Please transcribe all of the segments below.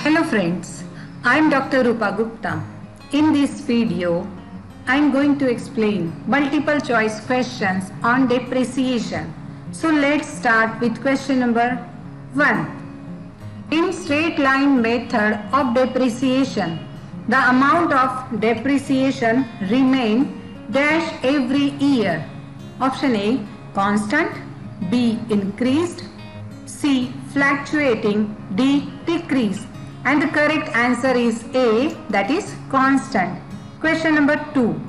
Hello friends, I am Dr. Rupa Gupta. In this video, I am going to explain multiple choice questions on depreciation. So let's start with question number 1. In straight line method of depreciation, the amount of depreciation remain dash every year. Option A, constant, B, increased, C, fluctuating, D, decreased. And the correct answer is A, that is constant. Question number 2.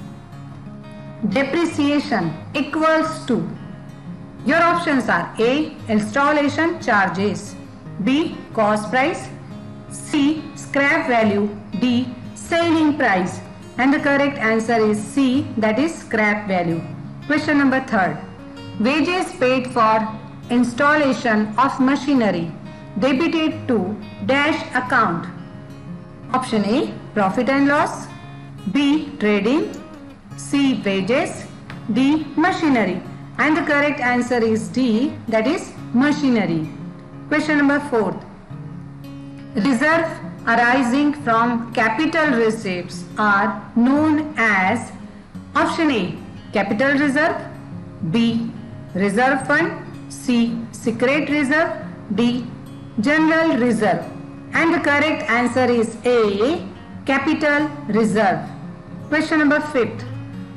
Depreciation equals to. Your options are A, installation charges, B, cost price, C, scrap value, D, selling price. And the correct answer is C, that is scrap value. Question number 3. Wages paid for installation of machinery debited to dash account. Option A, profit and loss, B, trading, C, wages, D, machinery. And the correct answer is D, that is machinery. Question number 4. Reserve arising from capital receipts are known as. Option A, capital reserve, B, reserve fund, C, secret reserve, D, general reserve. And the correct answer is A, capital reserve. Question number 5.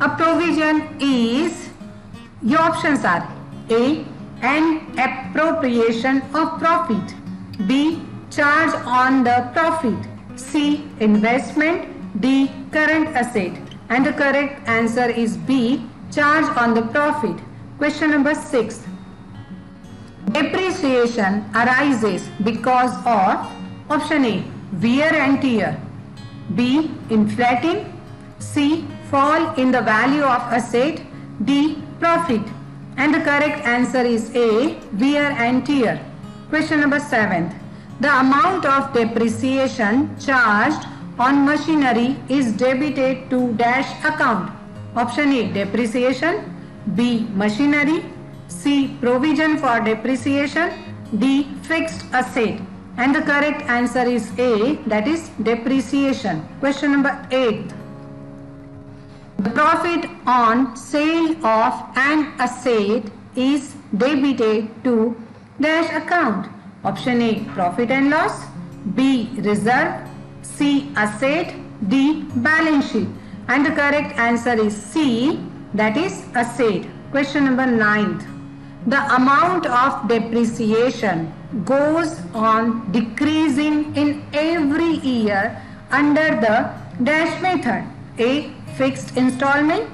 A provision is. Your options are A, an appropriation of profit, B, charge on the profit, C, investment, D, current asset. And the correct answer is B, charge on the profit. Question number 6. Depreciation arises because of. Option A, wear and tear, B, inflating, C, fall in the value of asset, D, profit. And the correct answer is A, wear and tear. Question number 7. The amount of depreciation charged on machinery is debited to dash account. Option A, depreciation, B, machinery, C, provision for depreciation, D, fixed asset. And the correct answer is A, that is depreciation. Question number 8. The profit on sale of an asset is debited to dash account. Option A, profit and loss, B, reserve, C, asset, D, balance sheet. And the correct answer is C, that is asset. Question number 9. The amount of depreciation goes on decreasing in every year under the dash method. A, fixed installment,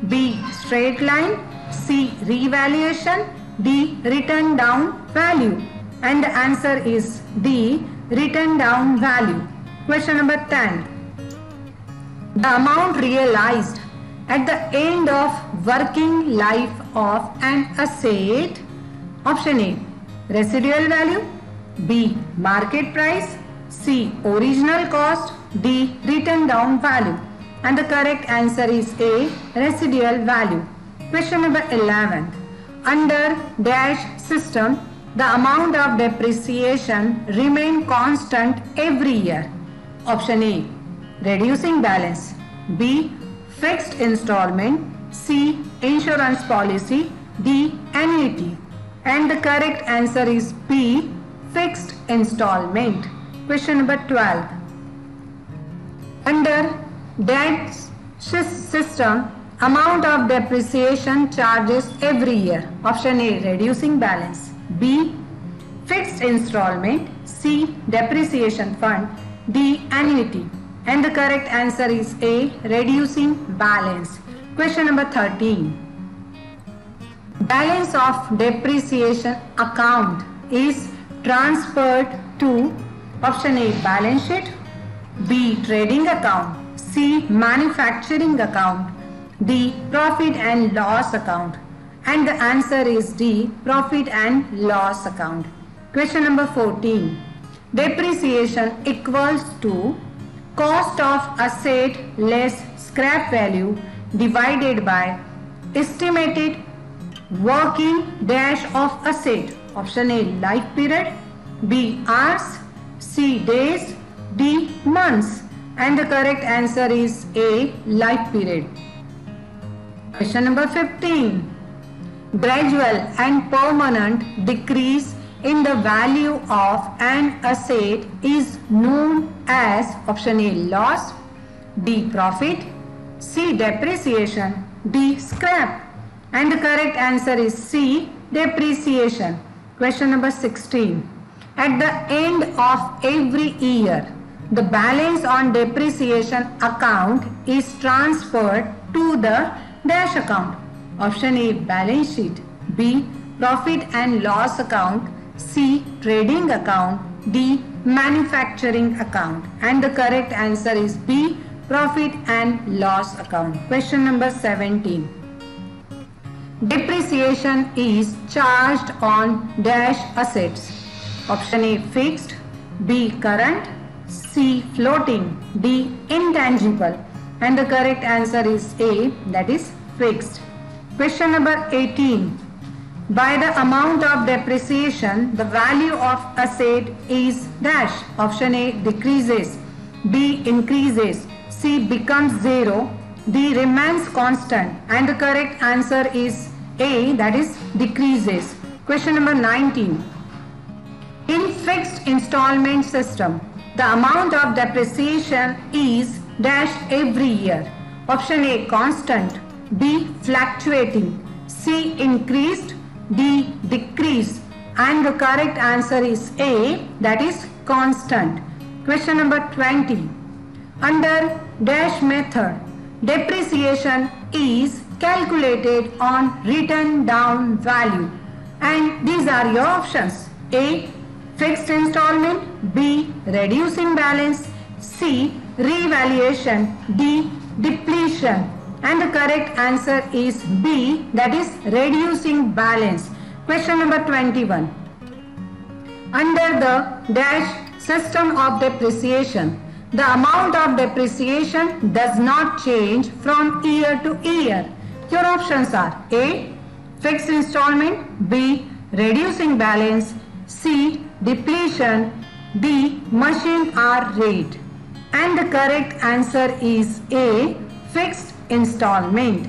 B, straight line, C, revaluation, D, written down value. And the answer is D, written down value. Question number 10. The amount realized at the end of working life of an asset. Option A, residual value, B, market price, C, original cost, D, written down value. And the correct answer is A, residual value. Question number 11. Under dash system, the amount of depreciation remain constant every year. Option A, reducing balance, B, fixed installment, C, insurance policy, D, annuity. And the correct answer is B, fixed installment. Question number 12. Under that system, amount of depreciation charges every year. Option A, reducing balance, B, fixed installment, C, depreciation fund, D, annuity. And the correct answer is A, reducing balance. Question number 13. Balance of depreciation account is transferred to. Option A, balance sheet, B, trading account, C, manufacturing account, D, profit and loss account. And the answer is D, profit and loss account. Question number 14. Depreciation equals to cost of asset less scrap value divided by estimated working dash of asset. Option A, life period, B, hours, C, days, D. Months. And the correct answer is A. Life period. Question number 15. Gradual and permanent decrease in the value of an asset is known as option A. Loss, D. Profit, C. Depreciation, D. Scrap. And the correct answer is C. Depreciation. Question number 16. At the end of every year, the balance on depreciation account is transferred to the dash account. Option A. Balance sheet, B. Profit and loss account, C. Trading account, D. Manufacturing account. And the correct answer is B. Profit and loss account. Question number 17. Depreciation is charged on dash assets. Option A. Fixed, B. Current, C. Floating, D. Intangible. And the correct answer is A, that is fixed. Question number 18. By the amount of depreciation, the value of asset is dash. Option A. Decreases, B. Increases, C. Becomes zero, D. Remains constant. And the correct answer is A, that is decreases. Question number 19. In fixed installment system, the amount of depreciation is dash every year. Option A. Constant, B. Fluctuating, C. Increased, D. Decreased. And the correct answer is A, that is constant. Question number 20. Under dash method, depreciation is calculated on written down value. And these are your options. A. Fixed installment, B. Reducing balance, C. Revaluation, D. Depletion. And the correct answer is B, that is reducing balance. Question number 21. Under the dash system of depreciation, the amount of depreciation does not change from year to year. Your options are A. Fixed installment, B. Reducing balance, C. Depletion, D. Machine hour rate. And the correct answer is A. Fixed installment.